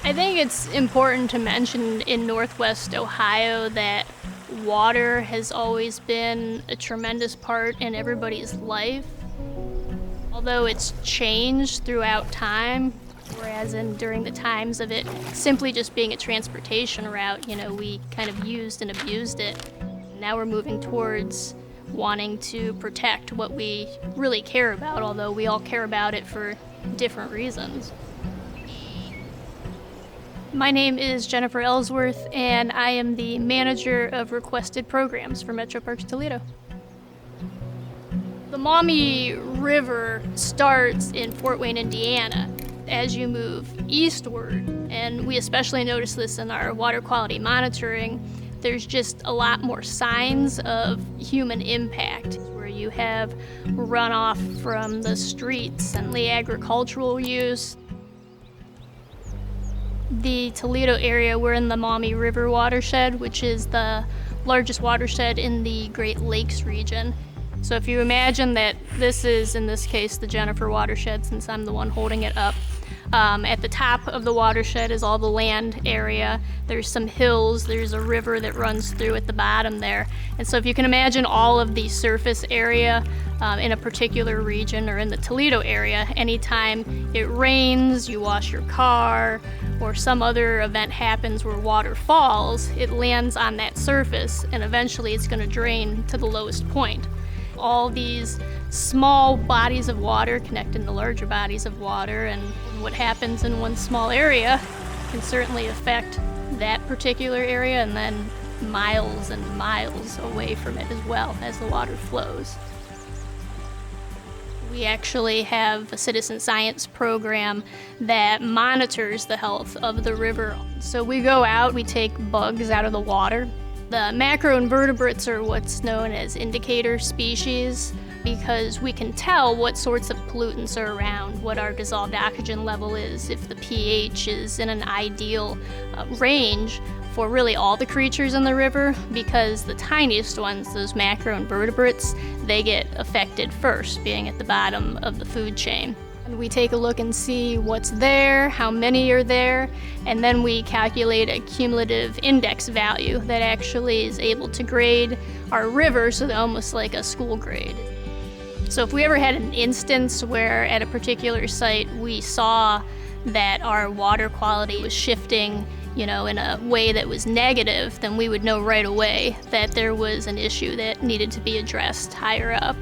I think it's important to mention in Northwest Ohio that water has always been a tremendous part in everybody's life. Although it's changed throughout time, whereas during the times of it simply just being a transportation route, we kind of used and abused it. Now we're moving towards wanting to protect what we really care about, although we all care about it for different reasons. My name is Jennifer Elsworth, and I am the manager of requested programs for Metroparks Toledo. The Maumee River starts in Fort Wayne, Indiana. As you move eastward, and we especially notice this in our water quality monitoring, there's just a lot more signs of human impact, where you have runoff from the streets and the agricultural use. The Toledo area, we're in the Maumee River watershed, which is the largest watershed in the Great Lakes region. So if you imagine that this is, in this case, the Jennifer watershed, since I'm the one holding it up, at the top of the watershed is all the land area. There's some hills, there's a river that runs through at the bottom there. And so if you can imagine all of the surface area in a particular region, or in the Toledo area, anytime it rains, you wash your car, or some other event happens where water falls, it lands on that surface and eventually it's going to drain to the lowest point. All these small bodies of water connect into larger bodies of water, and what happens in one small area can certainly affect that particular area and then miles and miles away from it as well as the water flows. We actually have a citizen science program that monitors the health of the river. So we go out, we take bugs out of the water. The macroinvertebrates are what's known as indicator species, because we can tell what sorts of pollutants are around, what our dissolved oxygen level is, if the pH is in an ideal range for really all the creatures in the river, because the tiniest ones, those macroinvertebrates, they get affected first, being at the bottom of the food chain. And we take a look and see what's there, how many are there, and then we calculate a cumulative index value that actually is able to grade our river, so almost like a school grade. So if we ever had an instance where at a particular site we saw that our water quality was shifting, in a way that was negative, then we would know right away that there was an issue that needed to be addressed higher up.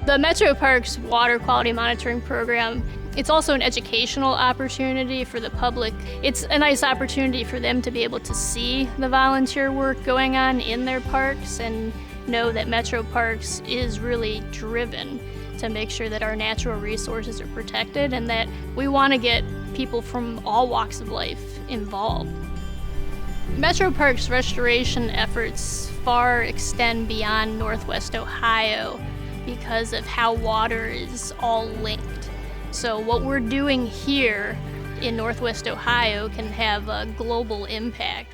The Metroparks Water Quality Monitoring Program, it's also an educational opportunity for the public. It's a nice opportunity for them to be able to see the volunteer work going on in their parks and know that Metroparks is really driven to make sure that our natural resources are protected and that we want to get people from all walks of life involved. Metroparks restoration efforts far extend beyond Northwest Ohio because of how water is all linked. So what we're doing here in Northwest Ohio can have a global impact.